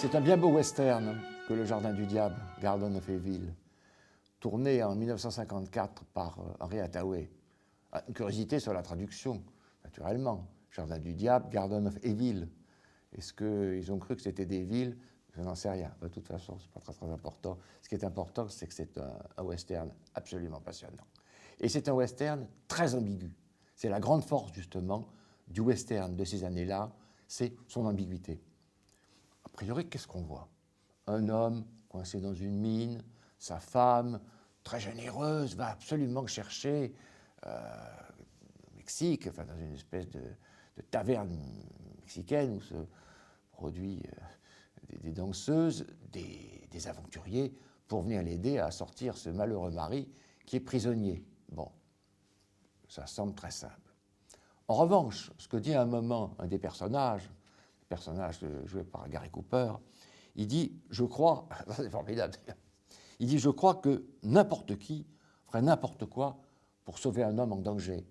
C'est un bien beau western que Le Jardin du Diable, Garden of Evil, tourné en 1954 par Henry Hathaway. Une curiosité sur la traduction, naturellement. Jardin du Diable, Garden of Evil. Est-ce qu'ils ont cru que c'était des villes? Je n'en sais rien. De toute façon, ce n'est pas très, très important. Ce qui est important, c'est que c'est un western absolument passionnant. Et c'est un western très ambigu. C'est la grande force, justement, du western de ces années-là, c'est son ambiguïté. A priori, qu'est-ce qu'on voit? Un homme coincé dans une mine, sa femme, très généreuse, va absolument chercher au Mexique, enfin dans une espèce de taverne mexicaine où se produisent des danseuses, des aventuriers, pour venir l'aider à sortir ce malheureux mari qui est prisonnier. Bon, ça semble très simple. En revanche, ce que dit à un moment un des personnages, le personnage joué par Gary Cooper, il dit, je crois, c'est formidable, il dit, je crois que n'importe qui ferait n'importe quoi pour sauver un homme en danger,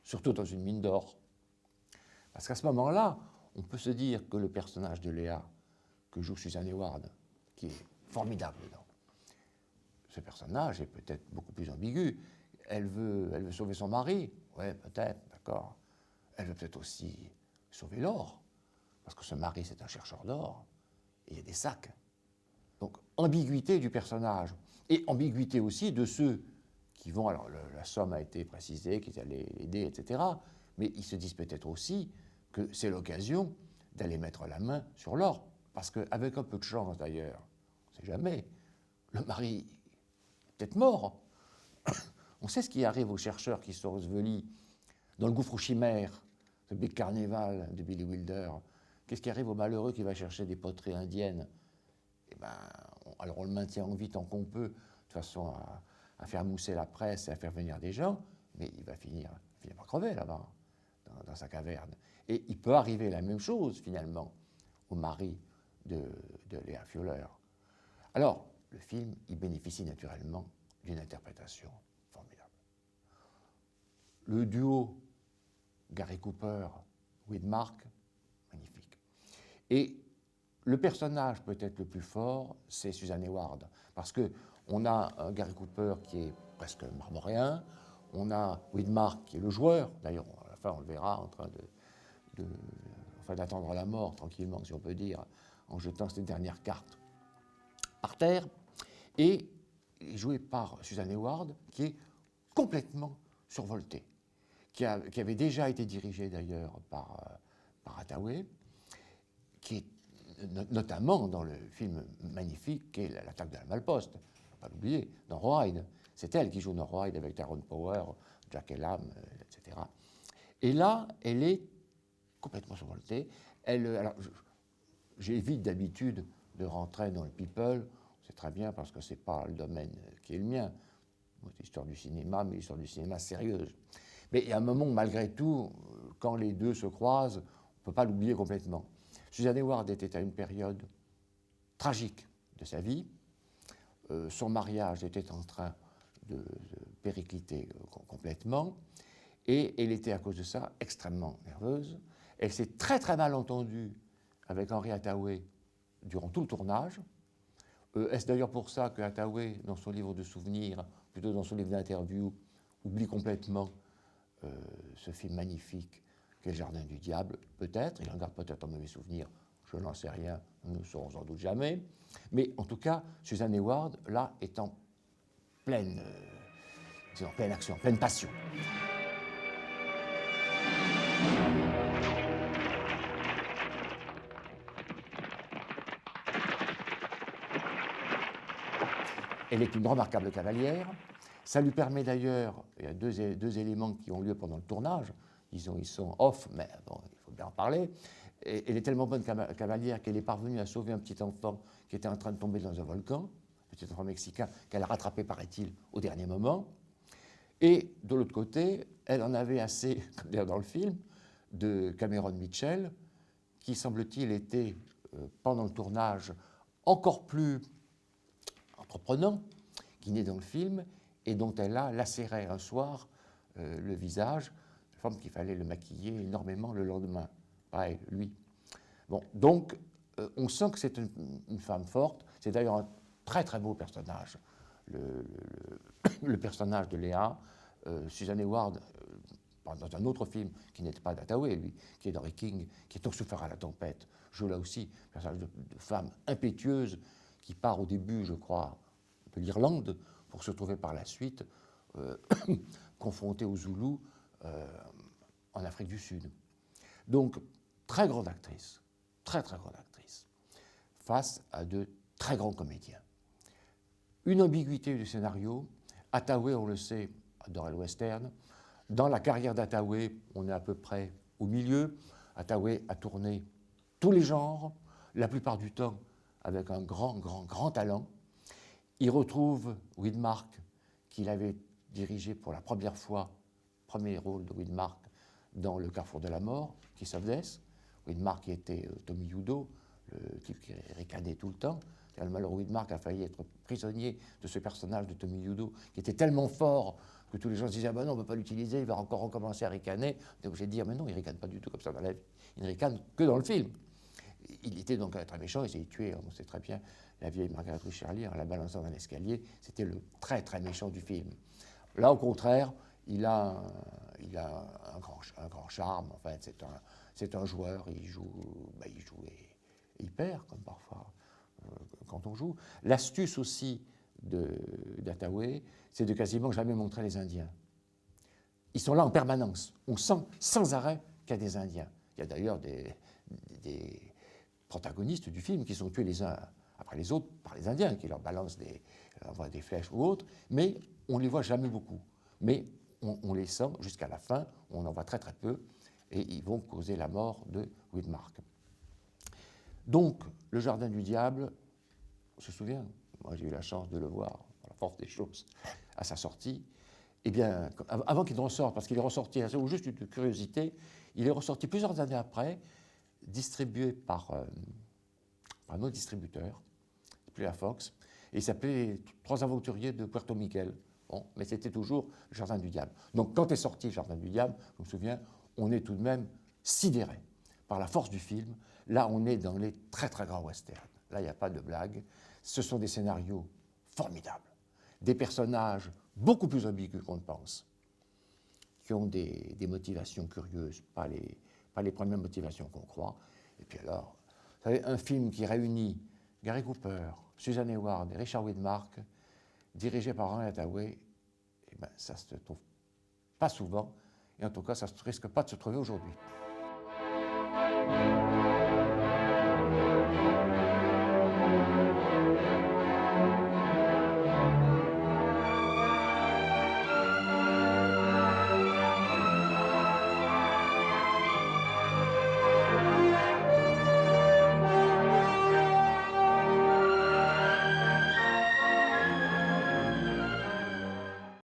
surtout dans une mine d'or. Parce qu'à ce moment-là, on peut se dire que le personnage de Léa, que joue Suzanne Hayward, qui est formidable dedans, ce personnage est peut-être beaucoup plus ambigu. Elle veut sauver son mari, ouais, peut-être, d'accord. Elle veut peut-être aussi sauver l'or, parce que ce mari, c'est un chercheur d'or, et il y a des sacs. Donc, ambiguïté du personnage, et ambiguïté aussi de ceux qui vont, alors la somme a été précisée, qu'ils allaient l'aider, etc., mais ils se disent peut-être aussi que c'est l'occasion d'aller mettre la main sur l'or, parce qu'avec un peu de chance d'ailleurs, on ne sait jamais, le mari est peut-être mort. On sait ce qui arrive aux chercheurs qui sont Roosevelt dans le gouffre aux chimères, ce Big Carnival de Billy Wilder. Qu'est-ce qui arrive au malheureux qui va chercher des poteries indiennes? Eh ben, alors on le maintient en vie tant qu'on peut, de façon à faire mousser la presse et à faire venir des gens, mais il va finir par crever là-bas, dans sa caverne. Et il peut arriver la même chose, finalement, au mari de Léa Fowler. Alors, le film, il bénéficie naturellement d'une interprétation formidable. Le duo Gary Cooper, Widmark, magnifique. Et le personnage peut-être le plus fort, c'est Suzanne Hayward, parce qu'on a un Gary Cooper qui est presque marmoréen, on a Widmark qui est le joueur, d'ailleurs à la fin on le verra en train d'attendre la mort tranquillement, si on peut dire, en jetant ses dernières cartes par terre, et joué par Suzanne Hayward, qui est complètement survoltée, qui avait déjà été dirigée d'ailleurs par Hathaway, qui est notamment dans le film magnifique qu'est L'attaque de la Malposte, il ne faut pas l'oublier, dans Rawhide. C'est elle qui joue dans Rawhide avec Tyrone Power, Jack Elam, etc. Et là, elle est complètement survoltée. Alors, j'évite d'habitude de rentrer dans le people, c'est très bien parce que ce n'est pas le domaine qui est le mien. Moi, c'est l'histoire du cinéma, mais l'histoire du cinéma sérieuse. Mais il y a un moment, malgré tout, quand les deux se croisent, on ne peut pas l'oublier complètement. Suzanne Hayward était à une période tragique de sa vie. Son mariage était en train de péricliter complètement. Et elle était, à cause de ça, extrêmement nerveuse. Elle s'est très très mal entendue avec Henry Hathaway durant tout le tournage. Est-ce d'ailleurs pour ça que Hathaway, dans son livre de souvenirs, plutôt dans son livre d'interview, oublie complètement ce film magnifique qu'est Le Jardin du Diable? Peut-être, il en garde peut-être un mauvais souvenir, je n'en sais rien, nous ne le saurons sans doute jamais. Mais en tout cas, Suzanne Hayward, là, est en pleine action, en pleine passion. Elle est une remarquable cavalière. Ça lui permet d'ailleurs, il y a deux éléments qui ont lieu pendant le tournage, disons ils sont off, mais bon, il faut bien en parler. Et elle est tellement bonne cavalière qu'elle est parvenue à sauver un petit enfant qui était en train de tomber dans un volcan, un petit enfant mexicain qu'elle a rattrapé, paraît-il, au dernier moment. Et de l'autre côté, elle en avait assez, comme d'ailleurs dans le film, de Cameron Mitchell, qui semble-t-il était, pendant le tournage, encore plus entreprenant, qui naît dans le film, et dont elle a lacéré un soir le visage, de forme qu'il fallait le maquiller énormément le lendemain. Pareil, lui. Bon, donc, on sent que c'est une femme forte. C'est d'ailleurs un très très beau personnage, le personnage de Léa. Suzanne Hayward, dans un autre film qui n'était pas d'Hathaway, lui, qui est d'Henry King, qui est Au souffert à la tempête, joue là aussi un personnage de femme impétueuse qui part au début, je crois, de l'Irlande pour se trouver par la suite confrontée aux Zoulous en Afrique du Sud. Donc, très grande actrice, très très grande actrice, face à de très grands comédiens. Une ambiguïté du scénario. Hathaway, on le sait, adorait le western. Dans la carrière d'Hathaway, on est à peu près au milieu. Hathaway a tourné tous les genres, la plupart du temps avec un grand talent. Il retrouve Widmark, qu'il avait dirigé pour la première fois, premier rôle de Widmark dans Le Carrefour de la Mort, Kiss of Death. Widmark qui était Tommy Udo, le type qui ricanait tout le temps. Malheureusement, Widmark a failli être prisonnier de ce personnage de Tommy Udo, qui était tellement fort que tous les gens se disaient « Ah ben non, on ne peut pas l'utiliser, il va encore recommencer à ricaner ». On est obligé de dire « Mais non, il ne ricane pas du tout comme ça dans la vie, il ne ricane que dans le film ». Il était donc très méchant, il s'est tué, on sait très bien, la vieille Margaret Richarlieu en la balançant dans l'escalier, c'était le très méchant du film. Là, au contraire, il a un grand charme, enfin, c'est un joueur, il joue et il perd, comme parfois quand on joue. L'astuce aussi d'Hathaway, c'est de quasiment jamais montrer les Indiens. Ils sont là en permanence, on sent sans arrêt qu'il y a des Indiens. Il y a d'ailleurs des protagonistes du film qui sont tués les uns après les autres par les Indiens, qui leur balancent des flèches ou autres, mais on ne les voit jamais beaucoup. Mais on les sent jusqu'à la fin, on en voit très peu, et ils vont causer la mort de Widmark. Donc, Le Jardin du Diable, on se souvient, moi j'ai eu la chance de le voir, par la force des choses, à sa sortie. Eh bien, avant qu'il ne ressorte, parce qu'il est ressorti, c'est juste une curiosité, il est ressorti plusieurs années après, distribué par un autre distributeur, plus la Fox, et il s'appelait Trois aventuriers de Puerto Miguel. Bon, mais c'était toujours Le Jardin du Diable. Donc quand est sorti Le Jardin du Diable, je me souviens, on est tout de même sidéré par la force du film. Là, on est dans les très grands westerns. Là, il n'y a pas de blague. Ce sont des scénarios formidables, des personnages beaucoup plus ambigus qu'on ne pense, qui ont des motivations curieuses, pas les premières motivations qu'on croit. Et puis alors, vous savez, un film qui réunit Gary Cooper, Suzanne Hayward et Richard Widmark, dirigé par Henry Hathaway, eh ben, ça ne se trouve pas souvent, et en tout cas, ça ne risque pas de se trouver aujourd'hui.